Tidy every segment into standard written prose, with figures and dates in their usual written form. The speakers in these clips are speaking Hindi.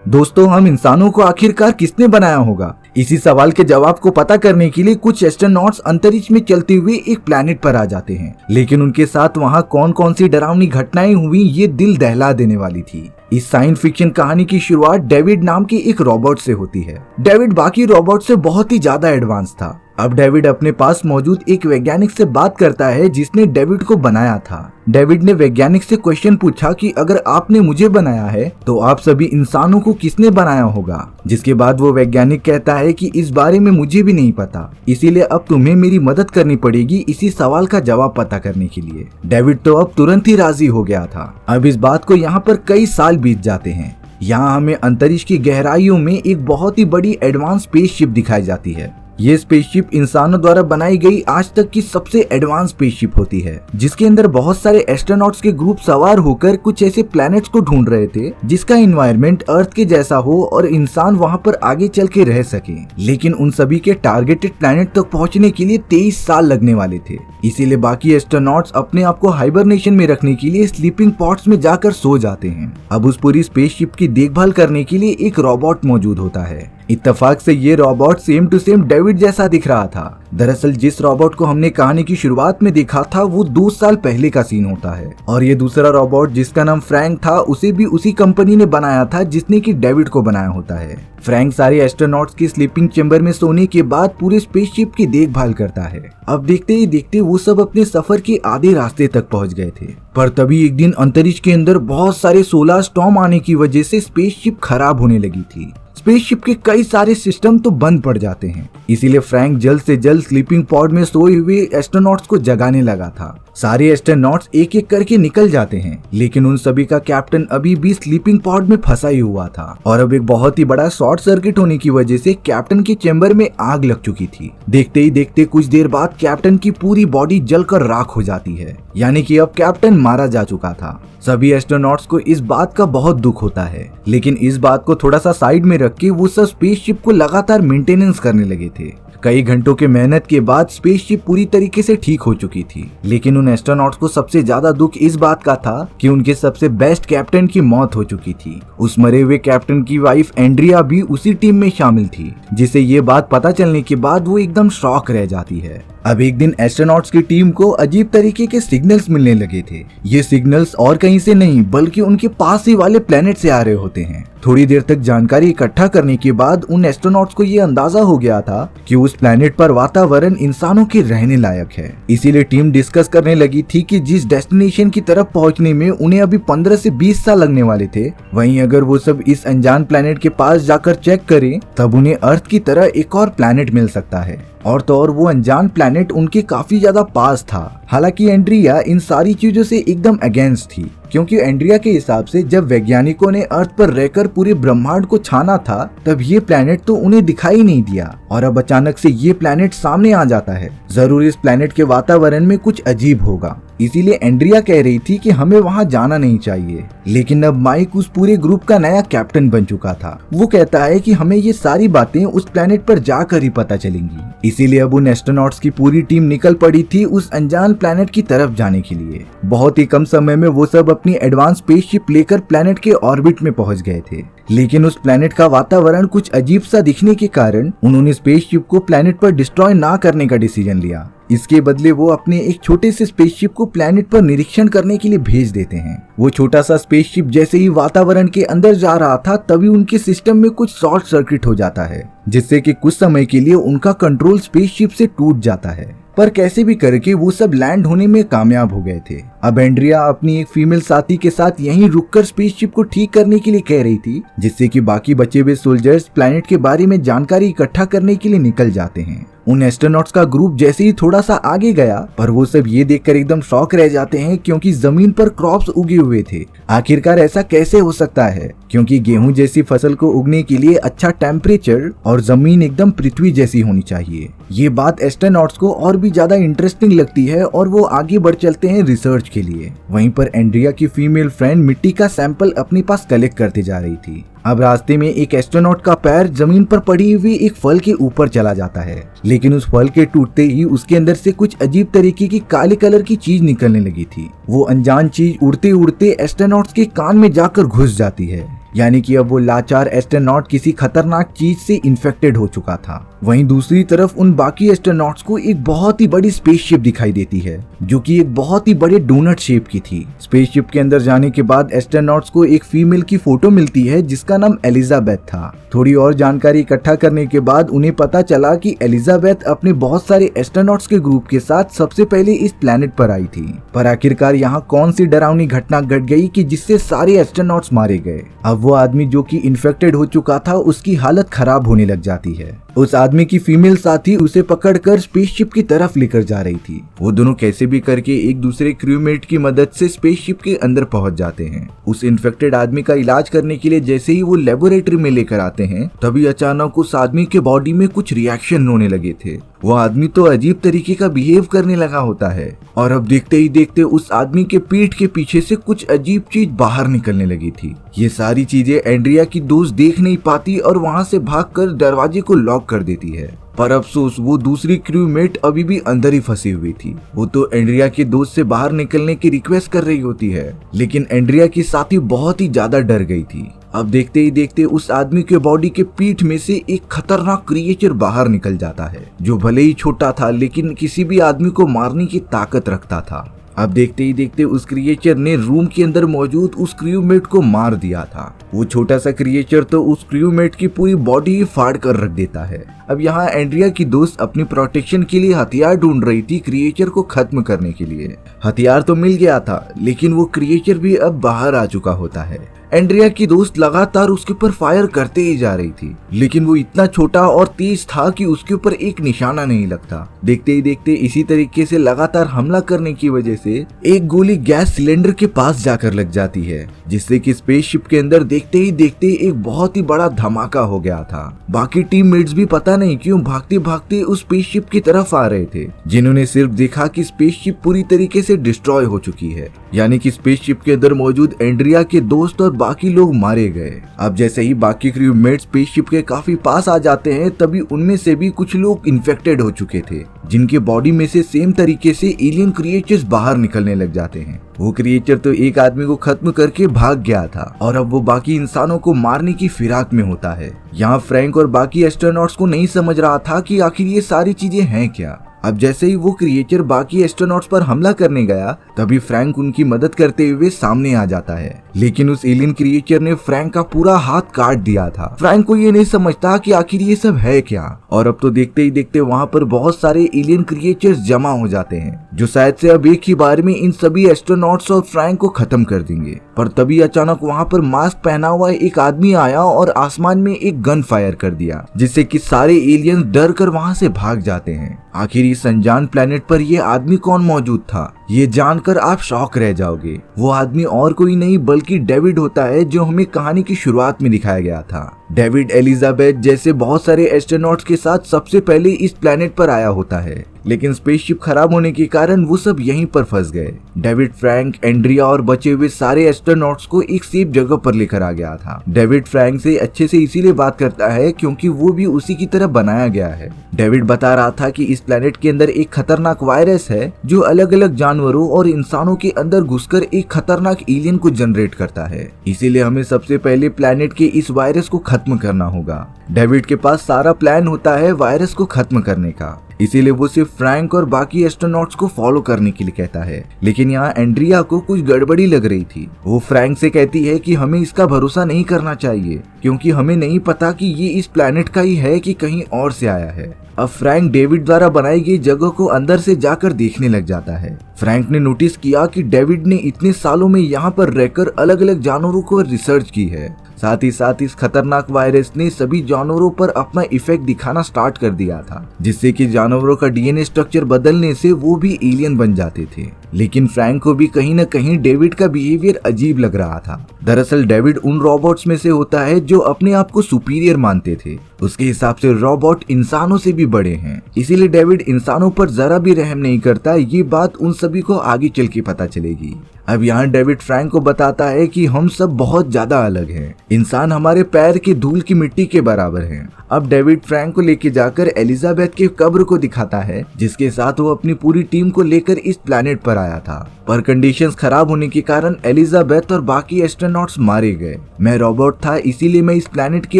दोस्तों, हम इंसानों को आखिरकार किसने बनाया होगा? इसी सवाल के जवाब को पता करने के लिए कुछ एस्ट्रोनॉट्स अंतरिक्ष में चलते हुए एक प्लेनेट पर आ जाते हैं, लेकिन उनके साथ वहाँ कौन कौन सी डरावनी घटनाएं हुई ये दिल दहला देने वाली थी। इस साइंस फिक्शन कहानी की शुरुआत डेविड नाम के एक रोबोट से होती है। डेविड बाकी रोबोट से बहुत ही ज्यादा एडवांस था। अब डेविड अपने पास मौजूद एक वैज्ञानिक से बात करता है जिसने डेविड को बनाया था। डेविड ने वैज्ञानिक से क्वेश्चन पूछा कि अगर आपने मुझे बनाया है तो आप सभी इंसानों को किसने बनाया होगा, जिसके बाद वो वैज्ञानिक कहता है कि इस बारे में मुझे भी नहीं पता, इसीलिए अब तुम्हें मेरी मदद करनी पड़ेगी इसी सवाल का जवाब पता करने के लिए। डेविड तो अब तुरंत ही राजी हो गया था। अब इस बात को यहाँ पर कई साल बीत जाते हैं। यहाँ हमें अंतरिक्ष की गहराइयों में एक बहुत ही बड़ी एडवांस स्पेसशिप दिखाई जाती है। ये स्पेसशिप इंसानों द्वारा बनाई गई आज तक की सबसे एडवांस स्पेसशिप होती है, जिसके अंदर बहुत सारे एस्ट्रोनॉट्स के ग्रुप सवार होकर कुछ ऐसे प्लैनेट्स को ढूंढ रहे थे जिसका एनवायरनमेंट अर्थ के जैसा हो और इंसान वहां पर आगे चल के रह सके। लेकिन उन सभी के टारगेटेड प्लैनेट तक पहुंचने के लिए 23 साल लगने वाले थे। इसीलिए बाकी एस्ट्रोनॉट्स अपने आप को हाइबरनेशन में रखने के लिए स्लीपिंग पॉड्स में जाकर सो जाते हैं। अब उस पूरी स्पेसशिप की देखभाल करने के लिए एक रोबोट मौजूद होता है। इत्तेफाक से ये robot same to same David जैसा दिख रहा था। दरअसल जिस रोबोट को हमने कहानी की शुरुआत में देखा था वो 2 साल पहले का सीन होता है, और ये दूसरा रोबोट जिसका नाम फ्रैंक था उसे भी उसी कंपनी ने बनाया था जिसने कि डेविड को बनाया होता है। फ्रैंक सारे एस्ट्रोनॉट्स के स्लीपिंग चेंबर में सोने के बाद पूरे स्पेसशिप की देखभाल करता है। अब देखते ही देखते वो सब अपने सफर के आधे रास्ते तक पहुंच गए थे, पर तभी एक दिन अंतरिक्ष के अंदर बहुत सारे सोलर स्टॉर्म आने की वजह से स्पेसशिप खराब होने लगी थी। स्पेसशिप के कई सारे सिस्टम तो बंद पड़ जाते हैं। इसीलिए फ्रैंक जल्द से जल्द स्लीपिंग पॉड में सोए हुए एस्ट्रोनॉट्स को जगाने लगा था। सारे एस्ट्रोनॉट्स एक एक करके निकल जाते हैं, लेकिन उन सभी का कैप्टन अभी भी स्लीपिंग पॉड में फंसा ही हुआ था, और अब एक बहुत ही बड़ा शॉर्ट सर्किट होने की वजह से कैप्टन के चेंबर में आग लग चुकी थी। देखते ही देखते कुछ देर बाद कैप्टन की पूरी बॉडी जलकर राख हो जाती है, यानी कि अब कैप्टन मारा जा चुका था। सभी एस्ट्रोनॉट्स को इस बात का बहुत दुख होता है, लेकिन इस बात को थोड़ा सा साइड में रख के वो सब स्पेसशिप को लगातार मेंटेनेंस करने लगे थे। कई घंटों के मेहनत के बाद स्पेसशिप पूरी तरीके से ठीक हो चुकी थी, लेकिन उन एस्ट्रोनॉट्स को सबसे ज्यादा दुख इस बात का था कि उनके सबसे बेस्ट कैप्टन की मौत हो चुकी थी। उस मरे हुए कैप्टन की वाइफ एंड्रिया भी उसी टीम में शामिल थी, जिसे ये बात पता चलने के बाद वो एकदम शॉक रह जाती है। अब एक दिन एस्ट्रोनॉट्स की टीम को अजीब तरीके के सिग्नल्स मिलने लगे थे। ये सिग्नल्स और कहीं से नहीं बल्कि उनके पास ही वाले प्लेनेट से आ रहे होते हैं। थोड़ी देर तक जानकारी इकट्ठा करने के बाद उन एस्ट्रोनॉट्स को ये अंदाजा हो गया था कि उस प्लेनेट पर वातावरण इंसानों के रहने लायक है। इसीलिए टीम डिस्कस करने लगी थी कि जिस डेस्टिनेशन की तरफ पहुंचने में उन्हें अभी 15 से 20 साल लगने वाले थे, वहीं अगर वो सब इस अनजान प्लेनेट के पास जाकर चेक करें तब उन्हें अर्थ की तरह एक और प्लेनेट मिल सकता है। और तो और वो अनजान प्लेनेट उनके काफी ज्यादा पास था। हालांकि एंड्रिया इन सारी चीजों से एकदम अगेंस्ट थी, क्योंकि एंड्रिया के हिसाब से जब वैज्ञानिकों ने अर्थ पर रहकर पूरे ब्रह्मांड को छाना था तब ये प्लेनेट तो उन्हें दिखाई नहीं दिया, और अब अचानक से ये प्लेनेट सामने आ जाता है। जरूर इस प्लेनेट के वातावरण में कुछ अजीब होगा, इसीलिए एंड्रिया कह रही थी कि हमें वहां जाना नहीं चाहिए। लेकिन अब माइक उस पूरे ग्रुप का नया कैप्टन बन चुका था। वो कहता है कि हमें ये सारी बातें उस प्लेनेट पर जाकर ही पता चलेंगी। इसीलिए अब उन एस्ट्रोनॉट्स की पूरी टीम निकल पड़ी थी उस अनजान प्लेनेट की तरफ जाने के लिए। बहुत ही कम समय में वो सब अपनी एडवांस स्पेसशिप लेकर प्लेनेट के ऑर्बिट में पहुंच गए थे, लेकिन उस प्लेनेट का वातावरण कुछ अजीब सा दिखने के कारण उन्होंने स्पेसशिप को प्लेनेट पर डिस्ट्रॉय ना करने का डिसीजन लिया। इसके बदले वो अपने एक छोटे से स्पेसशिप को प्लेनेट पर निरीक्षण करने के लिए भेज देते हैं। वो छोटा सा स्पेसशिप जैसे ही वातावरण के अंदर जा रहा था तभी उनके सिस्टम में कुछ शॉर्ट सर्किट हो जाता है, जिससे कि कुछ समय के लिए उनका कंट्रोल स्पेसशिप से टूट जाता है। पर कैसे भी करके वो सब लैंड होने में कामयाब हो गए थे। अब एंड्रिया अपनी एक फीमेल साथी के साथ यहीं रुककर स्पेसशिप को ठीक करने के लिए कह रही थी, जिससे कि बाकी बचे हुए सोल्जर्स प्लेनेट के बारे में जानकारी इकट्ठा करने के लिए निकल जाते हैं। उन एस्ट्रोनॉट्स का ग्रुप जैसे ही थोड़ा सा आगे गया, पर वो सब ये देखकर एकदम शॉक रह जाते हैं, क्योंकि जमीन पर क्रॉप्स उगे हुए थे। आखिरकार ऐसा कैसे हो सकता है, क्योंकि गेहूं जैसी फसल को उगने के लिए अच्छा टेम्परेचर और जमीन एकदम पृथ्वी जैसी होनी चाहिए। ये बात एस्ट्रोनॉट्स को और भी ज्यादा इंटरेस्टिंग लगती है और वो आगे बढ़ चलते हैं रिसर्च के लिए। वहीं पर एंड्रिया की फीमेल फ्रेंड मिट्टी का सैंपल अपने पास कलेक्ट करते जा रही थी। अब रास्ते में एक एस्ट्रोनॉट का पैर जमीन पर पड़ी हुई एक फल के ऊपर चला जाता है, लेकिन उस फल के टूटते ही उसके अंदर से कुछ अजीब तरीके की काले कलर की चीज निकलने लगी थी। वो अनजान चीज उड़ते उड़ते एस्ट्रोनॉट्स के कान में जाकर घुस जाती है। यानी कि अब वो लाचार एस्ट्रोनॉट किसी खतरनाक चीज से इन्फेक्टेड हो चुका था। वहीं दूसरी तरफ उन बाकी एस्ट्रोनॉट्स को एक बहुत ही बड़ी स्पेसशिप दिखाई देती है जो कि एक बहुत ही बड़े डोनट शेप की थी। स्पेसशिप के अंदर जाने के बाद एस्ट्रोनॉट्स को एक फीमेल की फोटो मिलती है जिसका नाम एलिजाबेथ था। थोड़ी और जानकारी इकट्ठा करने के बाद उन्हें पता चला कि एलिजाबेथ अपने बहुत सारे एस्ट्रोनॉट्स के ग्रुप के साथ सबसे पहले इस प्लेनेट पर आई थी। पर आखिरकार यहाँ कौन सी डरावनी घटना घट गई कि जिससे सारे एस्ट्रोनॉट्स मारे गए। अब वो आदमी जो कि इन्फेक्टेड हो चुका था उसकी हालत खराब होने लग जाती है। उस आदमी की फीमेल साथी उसे पकड़कर स्पेसशिप की तरफ लेकर जा रही थी। वो दोनों कैसे भी करके एक दूसरे क्रूमेट की मदद से स्पेसशिप के अंदर पहुंच जाते हैं। उस इन्फेक्टेड आदमी का इलाज करने के लिए जैसे ही वो लेबोरेटरी में लेकर आते हैं तभी अचानक उस आदमी के बॉडी में कुछ रिएक्शन होने लगे थे। वो आदमी तो अजीब तरीके का बिहेव करने लगा होता है और अब देखते ही देखते उस आदमी के पीठ के पीछे से कुछ अजीब चीज बाहर निकलने लगी थी। ये सारी चीजें एंड्रिया की दोस्त देख नहीं पाती और वहाँ से भागकर दरवाजे को लॉक कर देती है। पर अफसोस वो दूसरी क्रूमेट अभी भी अंदर ही फंसी हुई थी। वो तो एंड्रिया के दोस्त से बाहर निकलने की रिक्वेस्ट कर रही होती है लेकिन एंड्रिया की साथी बहुत ही ज्यादा डर गई थी। अब देखते ही देखते उस आदमी के बॉडी के पीठ में से एक खतरनाक क्रिएचर बाहर निकल जाता है जो भले ही छोटा था लेकिन किसी भी आदमी को मारने की ताकत रखता था। अब देखते ही देखते उस क्रिएचर ने रूम के अंदर मौजूद उस क्रूमेट को मार दिया था। वो छोटा सा क्रिएचर तो उस क्रूमेट की पूरी बॉडी ही फाड़ कर रख देता है। अब यहाँ एंड्रिया की दोस्त अपनी प्रोटेक्शन के लिए हथियार ढूंढ रही थी क्रिएचर को खत्म करने के लिए। हथियार तो मिल गया था लेकिन वो क्रिएचर भी अब बाहर आ चुका होता है। एंड्रिया की दोस्त लगातार उसके ऊपर फायर करते ही जा रही थी लेकिन वो इतना छोटा और तेज था कि उसके ऊपर एक निशाना नहीं लगता। देखते ही देखते इसी तरीके से लगातार हमला करने की वजह से एक गोली गैस सिलेंडर के पास जाकर लग जाती है जिससे कि स्पेसशिप के अंदर देखते ही देखते एक बहुत ही बड़ा धमाका हो गया था। बाकी टीममेट्स भी पता नहीं क्यों भागते भागते उस स्पेसशिप की तरफ आ रहे थे जिन्होंने सिर्फ देखा कि स्पेसशिप पूरी तरीके से डिस्ट्रॉय हो चुकी है, यानी कि स्पेसशिप के अंदर मौजूद एंड्रिया के दोस्त और बाकी लोग मारे गए। अब जैसे ही बाकी क्रूमेट स्पेसशिप के काफी पास आ जाते हैं तभी उनमें से भी कुछ लोग इन्फेक्टेड हो चुके थे जिनके बॉडी में से सेम तरीके से एलियन क्रिएचर्स बाहर निकलने लग जाते हैं। वो क्रिएचर तो एक आदमी को खत्म करके भाग गया था और अब वो बाकी इंसानों को मारने की फिराक में होता है। यहाँ फ्रैंक और बाकी एस्ट्रोनॉट्स को नहीं समझ रहा था कि आखिर ये सारी चीजें हैं क्या। अब जैसे ही वो क्रिएचर बाकी एस्ट्रोनॉट्स पर हमला करने गया तभी फ्रैंक उनकी मदद करते हुए सामने आ जाता है लेकिन उस एलियन क्रिएचर ने फ्रैंक का पूरा हाथ काट दिया था। फ्रैंक को ये नहीं समझता कि आखिर ये सब है क्या और अब तो देखते ही देखते वहाँ पर बहुत सारे एलियन क्रिएचर्स जमा हो जाते हैं जो शायद से अब एक ही बार में इन सभी एस्ट्रोनॉट्स और फ्रैंक को खत्म कर देंगे। पर तभी अचानक वहाँ पर मास्क पहना हुआ एक आदमी आया और आसमान में एक गन फायर कर दिया जिससे कि सारे एलियंस डर कर वहाँ से भाग जाते हैं। आखिर इस अनजान प्लेनेट पर यह आदमी कौन मौजूद था ये जानकर आप शॉक रह जाओगे। वो आदमी और कोई नहीं बल्कि डेविड होता है जो हमें कहानी की शुरुआत में दिखाया गया था। डेविड एलिजाबेथ जैसे बहुत सारे एस्ट्रोनॉट्स के साथ सबसे पहले इस प्लेनेट पर आया होता है लेकिन स्पेसशिप खराब होने के कारण वो सब यहीं पर फंस गए। डेविड फ्रैंक, एंड्रिया और बचे हुए सारे एस्ट्रोनॉट्स को एक सेफ जगह पर लेकर आ गया था। डेविड फ्रैंक से अच्छे से इसीलिए बात करता है क्योंकि वो भी उसी की तरह बनाया गया है। डेविड बता रहा था कि इस प्लेनेट के अंदर एक खतरनाक वायरस है जो अलग अलग जानवरों और इंसानों के अंदर घुसकर एक खतरनाक एलियन को जनरेट करता है, इसीलिए हमें सबसे पहले प्लेनेट के इस वायरस को खत्म करना होगा। डेविड के पास सारा प्लान होता है वायरस को खत्म करने का, इसीलिए वो सिर्फ फ्रैंक और बाकी एस्ट्रोनॉट्स को फॉलो करने के लिए कहता है। लेकिन यहाँ एंड्रिया को कुछ गड़बड़ी लग रही थी। वो फ्रैंक से कहती है कि हमें इसका भरोसा नहीं करना चाहिए क्योंकि हमें नहीं पता कि ये इस प्लेनेट का ही है कि कहीं और से आया है। अब फ्रैंक डेविड द्वारा बनाई गई जगह को अंदर से जाकर देखने लग जाता है। फ्रैंक ने नोटिस किया कि डेविड ने इतने सालों में यहाँ पर रहकर अलग अलग जानवरों को रिसर्च की है, साथ ही साथ इस खतरनाक वायरस ने सभी जानवरों पर अपना इफेक्ट दिखाना स्टार्ट कर दिया था जिससे कि जानवरों का डीएनए स्ट्रक्चर बदलने से वो भी एलियन बन जाते थे। लेकिन फ्रैंक को भी कहीं न कहीं डेविड का बिहेवियर अजीब लग रहा था। दरअसल डेविड उन रोबोट्स में से होता है जो अपने आप को सुपीरियर मानते थे। उसके हिसाब से रोबोट इंसानों से भी बड़े हैं, इसीलिए डेविड इंसानों पर जरा भी रहम नहीं करता। ये बात उन सभी को आगे चल के पता चलेगी। अब यहाँ डेविड फ्रैंक को बताता है कि हम सब बहुत ज्यादा अलग हैं। इंसान हमारे पैर की धूल की मिट्टी के बराबर हैं। अब डेविड फ्रैंक को लेके जाकर एलिजाबेथ के कब्र को दिखाता है जिसके साथ वो अपनी पूरी टीम को लेकर इस प्लेनेट पर आया था, पर कंडीशंस खराब होने के कारण एलिजाबेथ और बाकी एस्ट्रोनॉट्स मारे गए। मैं रोबोट था, इसीलिए मैं इस प्लेनेट के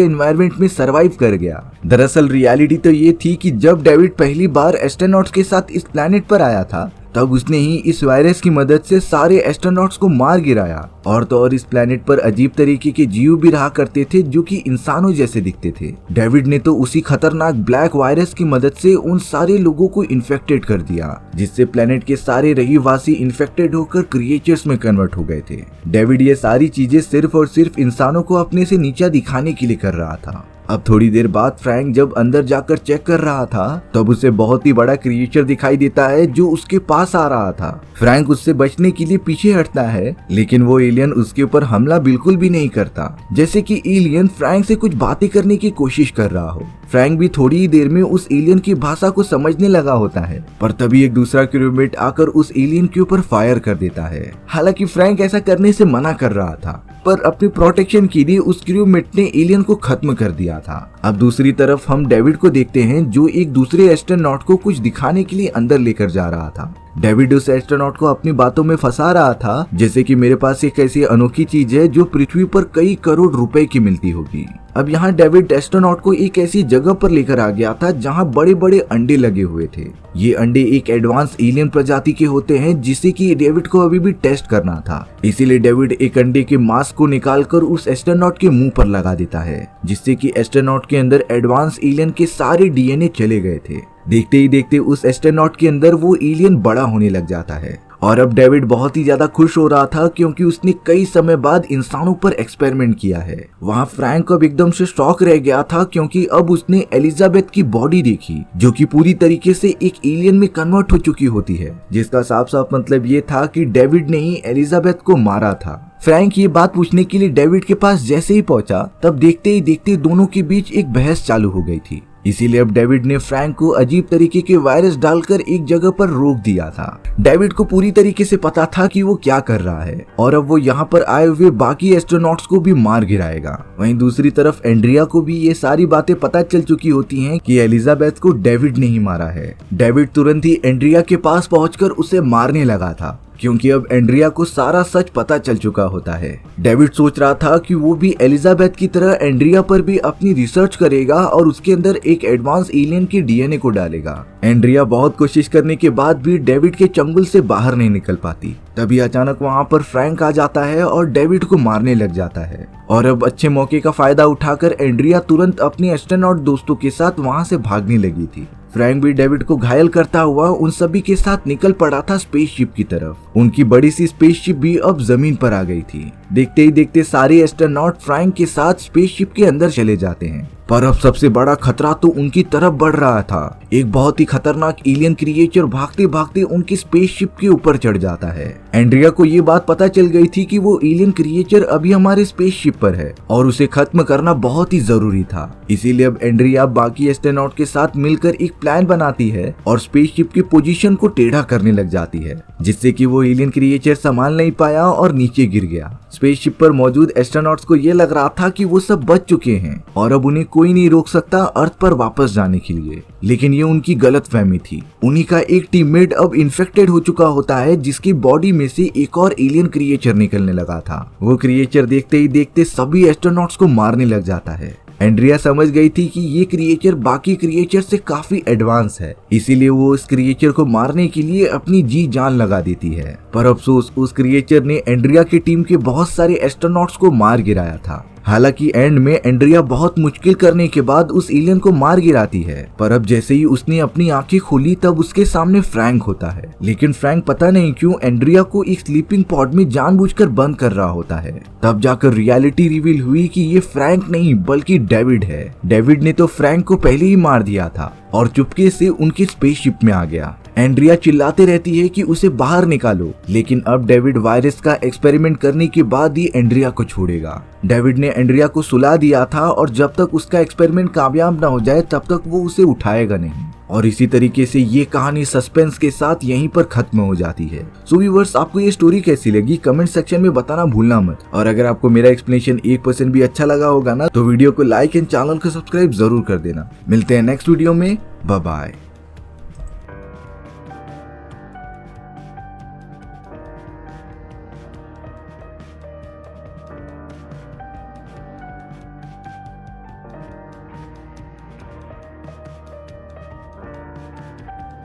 एनवायरनमेंट में सरवाइव कर गया। दरअसल रियलिटी तो ये थी कि जब डेविड पहली बार एस्ट्रोनॉट्स के साथ इस प्लेनेट पर आया था, तब उसने ही इस वायरस की मदद से सारे एस्ट्रोनॉट्स को मार गिराया। और तो और इस प्लेनेट पर अजीब तरीके के जीव भी रहा करते थे जो कि इंसानों जैसे दिखते थे। डेविड ने तो उसी खतरनाक ब्लैक वायरस की मदद से उन सारे लोगों को इन्फेक्टेड कर दिया, जिससे प्लेनेट के सारे रहीवासी इन्फेक्टेड होकर क्रिएचर्स में कन्वर्ट हो गए थे। डेविड ये सारी चीजें सिर्फ और सिर्फ इंसानों को अपने से नीचा दिखाने के लिए कर रहा था। अब थोड़ी देर बाद फ्रैंक जब अंदर जाकर चेक कर रहा था, तब उसे बहुत ही बड़ा क्रिएचर दिखाई देता है जो उसके पास आ रहा था। फ्रैंक उससे बचने के लिए पीछे हटता है, लेकिन वो एलियन उसके ऊपर हमला बिल्कुल भी नहीं करता, जैसे कि एलियन फ्रैंक से कुछ बातें करने की कोशिश कर रहा हो। फ्रैंक भी थोड़ी ही देर में उस एलियन की भाषा को समझने लगा होता है, पर तभी एक दूसरा क्रूमेट आकर उस एलियन के ऊपर फायर कर देता है। हालांकि फ्रैंक ऐसा करने से मना कर रहा था, पर अपनी प्रोटेक्शन के लिए उस क्रूमेट ने एलियन को खत्म कर दिया था। अब दूसरी तरफ हम डेविड को देखते हैं जो एक दूसरे एस्ट्रोनॉट को कुछ दिखाने के लिए अंदर लेकर जा रहा था। डेविड उस एस्ट्रोनॉट को अपनी बातों में फंसा रहा था, जैसे कि मेरे पास एक ऐसी अनोखी चीज है जो पृथ्वी पर कई करोड़ रुपए की मिलती होगी। अब यहाँ डेविड एस्ट्रोनॉट को एक ऐसी जगह पर लेकर आ गया था जहाँ बड़े बड़े अंडे लगे हुए थे। ये अंडे एक एडवांस एलियन प्रजाति के होते हैं, जिसे कि डेविड को अभी भी टेस्ट करना था। इसीलिए डेविड एक अंडे के मास्क को निकालकर उस एस्ट्रोनॉट के मुंह पर लगा देता है, जिससे कि एस्ट्रोनॉट के अंदर एडवांस एलियन के सारे डीएनए चले गए थे। देखते ही देखते उस एस्ट्रोनॉट के अंदर वो एलियन बड़ा होने लग जाता है। और अब डेविड बहुत ही ज्यादा खुश हो रहा था, क्योंकि उसने कई समय बाद इंसानों पर एक्सपेरिमेंट किया है। वहाँ फ्रैंक अब एकदम से शॉक रह गया था, क्योंकि अब उसने एलिजाबेथ की बॉडी देखी, जो कि पूरी तरीके से एक एलियन में कन्वर्ट हो चुकी होती है, जिसका साफ साफ मतलब ये था कि डेविड ने ही एलिजाबेथ को मारा था। फ्रैंक ये बात पूछने के लिए डेविड के पास जैसे ही पहुंचा, तब देखते ही देखते दोनों के बीच एक बहस चालू हो गई थी। इसीलिए अब डेविड ने फ्रैंक को अजीब तरीके के वायरस डालकर एक जगह पर रोक दिया था। डेविड को पूरी तरीके से पता था कि वो क्या कर रहा है, और अब वो यहाँ पर आए हुए बाकी एस्ट्रोनॉट्स को भी मार गिराएगा। वहीं दूसरी तरफ एंड्रिया को भी ये सारी बातें पता चल चुकी होती हैं कि एलिजाबेथ को डेविड ने ही मारा है। डेविड तुरंत ही एंड्रिया के पास पहुंचकर उसे मारने लगा था, क्योंकि अब एंड्रिया को सारा सच पता चल चुका होता है। डेविड सोच रहा था कि वो भी एलिजाबेथ की तरह एंड्रिया पर भी अपनी रिसर्च करेगा और उसके अंदर एक एडवांस एलियन के डीएनए को डालेगा। एंड्रिया बहुत कोशिश करने के बाद भी डेविड के चंगुल से बाहर नहीं निकल पाती। तभी अचानक वहाँ पर फ्रैंक आ जाता है और डेविड को मारने लग जाता है। और अब अच्छे मौके का फायदा उठाकर एंड्रिया तुरंत अपने एस्ट्रोनॉट दोस्तों के साथ वहाँ से भागने लगी थी। फ्रैंक भी डेविड को घायल करता हुआ उन सभी के साथ निकल पड़ा था स्पेसशिप की तरफ। उनकी बड़ी सी स्पेसशिप भी अब जमीन पर आ गई थी। देखते ही देखते सारे एस्ट्रोनॉट फ्रैंक के साथ स्पेसशिप के अंदर चले जाते हैं, पर अब सबसे बड़ा खतरा तो उनकी तरफ बढ़ रहा था। एक बहुत ही खतरनाक एलियन क्रिएचर भागते भागते उनकी स्पेसशिप के ऊपर चढ़ जाता है। एंड्रिया को ये बात पता चल गई थी कि वो एलियन क्रिएचर अभी हमारे स्पेसशिप पर है और उसे खत्म करना बहुत ही जरूरी था। इसीलिए अब एंड्रिया बाकी एस्ट्रोनॉट के साथ मिलकर एक प्लान बनाती है और स्पेसशिप की पोजीशन को टेढ़ा करने लग जाती है, जिससे कि वो एलियन क्रिएचर संभाल नहीं पाया और नीचे गिर गया। स्पेसशिप पर मौजूद एस्ट्रोनॉट्स को ये लग रहा था कि वो सब बच चुके हैं और अब उन्हें कोई नहीं रोक सकता अर्थ पर वापस जाने के लिए, लेकिन ये उनकी गलतफहमी थी। उन्हीं का एक टीममेट अब इन्फेक्टेड हो चुका होता है, जिसकी बॉडी में से एक और एलियन क्रिएचर निकलने लगा था। वो क्रिएचर देखते ही देखते सभी एस्ट्रोनॉट्स को मारने लग जाता है। एंड्रिया समझ गई थी कि ये क्रिएचर बाकी क्रिएचर से काफी एडवांस है, इसीलिए वो उस क्रिएचर को मारने के लिए अपनी जी जान लगा देती है। पर अफसोस उस क्रिएचर ने एंड्रिया की टीम के बहुत सारे एस्ट्रोनॉट्स को मार गिराया था। हालांकि एंड में एंड्रिया बहुत मुश्किल करने के बाद उस एलियन को मार गिराती है, पर अब जैसे ही उसने अपनी आंखें खोली तब उसके सामने फ्रैंक होता है। लेकिन फ्रैंक पता नहीं क्यों एंड्रिया को एक स्लीपिंग पॉड में जानबूझकर बंद कर रहा होता है। तब जाकर रियलिटी रिवील हुई कि ये फ्रैंक नहीं बल्कि डेविड है। डेविड ने तो फ्रैंक को पहले ही मार दिया था और चुपके से उनकी स्पेसशिप में आ गया। एंड्रिया चिल्लाते रहती है कि उसे बाहर निकालो, लेकिन अब डेविड वायरस का एक्सपेरिमेंट करने के बाद ही एंड्रिया को छोड़ेगा। डेविड ने एंड्रिया को सुला दिया था और जब तक उसका एक्सपेरिमेंट कामयाब ना हो जाए तब तक वो उसे उठाएगा नहीं। और इसी तरीके से ये कहानी सस्पेंस के साथ यहीं पर खत्म हो जाती है। सो व्यूअर्स, आपको ये स्टोरी कैसी लगी कमेंट सेक्शन में बताना भूलना मत। और अगर आपको मेरा एक्सप्लेनेशन 1% भी अच्छा लगा होगा ना, तो वीडियो को लाइक एंड चैनल को सब्सक्राइब जरूर कर देना। मिलते हैं नेक्स्ट वीडियो में, बाय बाय।